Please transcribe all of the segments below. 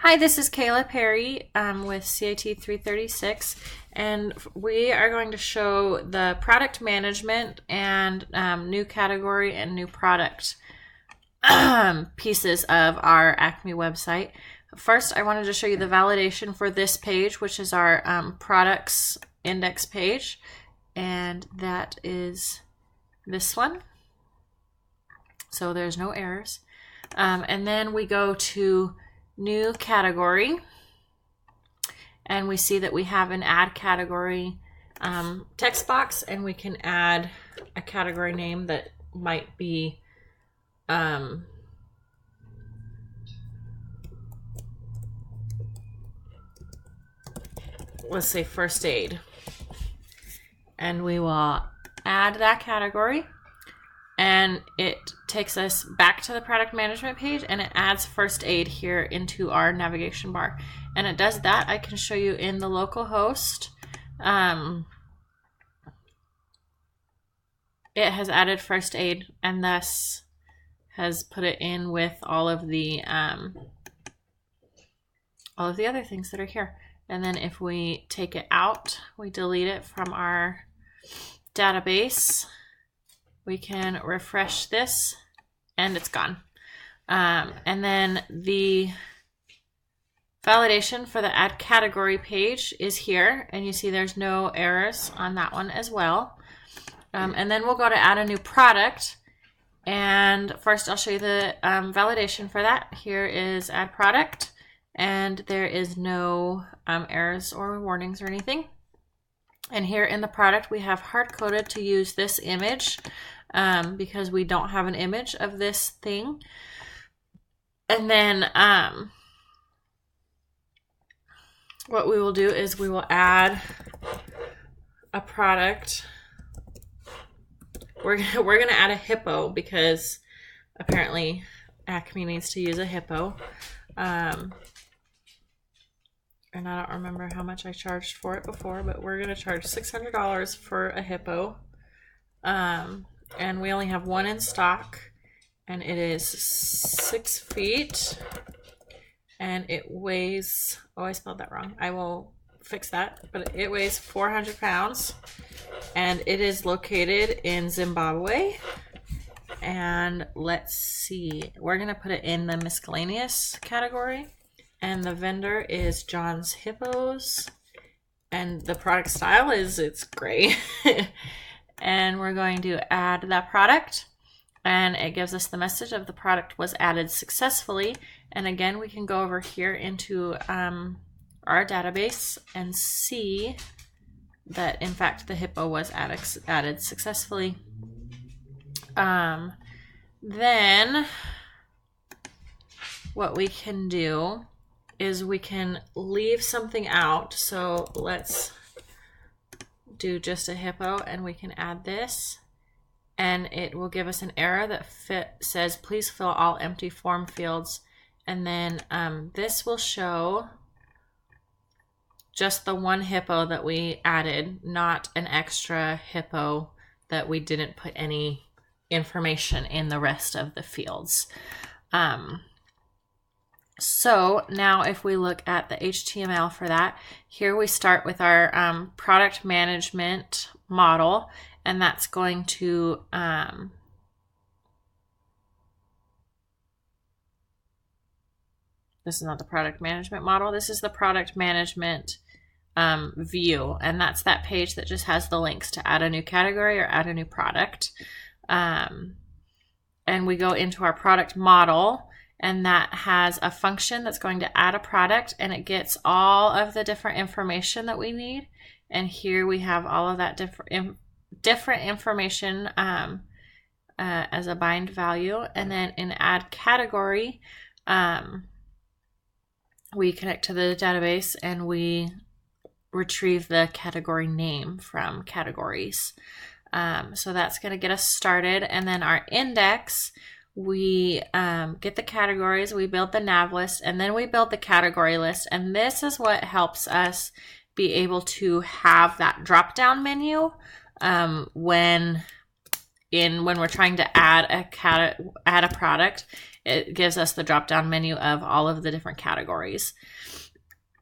Hi, this is Kayla Perry with CIT 336, and we are going to show the product management and new category and new product pieces of our Acme website. First, I wanted to show you the validation for this page, which is our products index page, and that is this one. So there's no errors. And then we go to new category, and we see that we have an add category text box, and we can add a category name that might be let's say first aid, and we will add that category, and it takes us back to the product management page, and it adds first aid here into our navigation bar. And it does that. I can show you in the local host. It has added first aid and thus has put it in with all of the other things that are here. And then if we take it out, we delete it from our database, we can refresh this and it's gone. And then the validation for the add category page is here, and you see there's no errors on that one as well. And then we'll go to add a new product, and first I'll show you the validation for that. Here is add product, and there is no errors or warnings or anything. And here in the product we have hard-coded to use this image because we don't have an image of this thing. And then what we will do is we will add a product. We're gonna add a hippo because apparently Acme needs to use a hippo. And I don't remember how much I charged for it before, but we're gonna charge $600 for a hippo. And we only have one in stock, and it is 6 feet, and it weighs, oh, I spelled that wrong. I will fix that, but it weighs 400 pounds, and it is located in Zimbabwe. And let's see, we're gonna put it in the miscellaneous category, and the vendor is John's Hippos, and the product style is, it's gray. And we're going to add that product, and it gives us the message of the product was added successfully. And again, we can go over here into our database and see that in fact the hippo was added successfully. Then what we can do is we can leave something out. So let's do just a hippo, and we can add this, and it will give us an error that says please fill all empty form fields. And then this will show just the one hippo that we added, not an extra hippo that we didn't put any information in the rest of the fields. So now if we look at the HTML for that, here we start with our product management model, and that's going to this is not the product management model, this is the product management view, and that's that page that just has the links to add a new category or add a new product. And we go into our product model, and that has a function that's going to add a product, and it gets all of the different information that we need. And here we have all of that different information as a bind value. And then in add category, we connect to the database and we retrieve the category name from categories. So that's going to get us started. And then our index, we get the categories, we build the nav list, and then we build the category list. And this is what helps us be able to have that drop down menu when we're trying to add a product. it gives us the drop down menu of all of the different categories.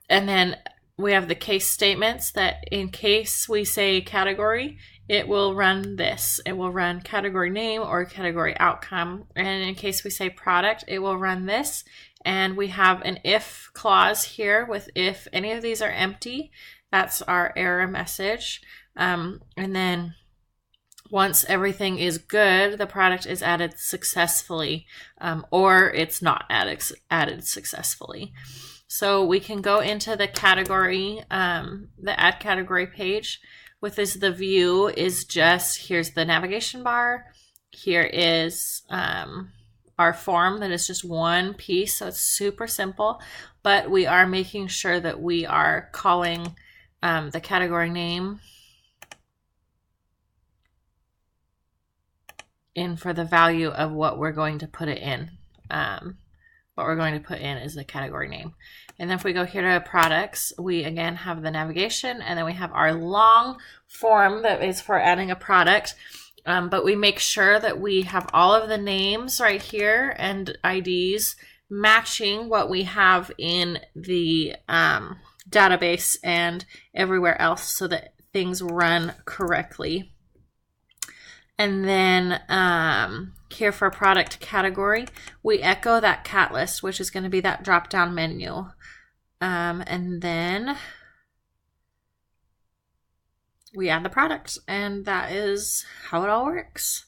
And then we have the case statements that in case we say category, it will run this. It will run category name or category outcome. And in case we say product, it will run this. And we have an if clause here with if any of these are empty, that's our error message. And then once everything is good, the product is added successfully, or it's not added successfully. So we can go into the category, the add category page. With this, the view is just, here's the navigation bar. Here is our form that is just one piece. So it's super simple, but we are making sure that we are calling the category name in for the value of what we're going to put it in. What we're going to put in is the category name. And then if we go here to products, we again have the navigation, and then we have our long form that is for adding a product. But we make sure that we have all of the names right here and IDs matching what we have in the database and everywhere else so that things run correctly. And then here for product category, we echo that cat list, which is going to be that drop down menu. And then we add the product, and that is how it all works.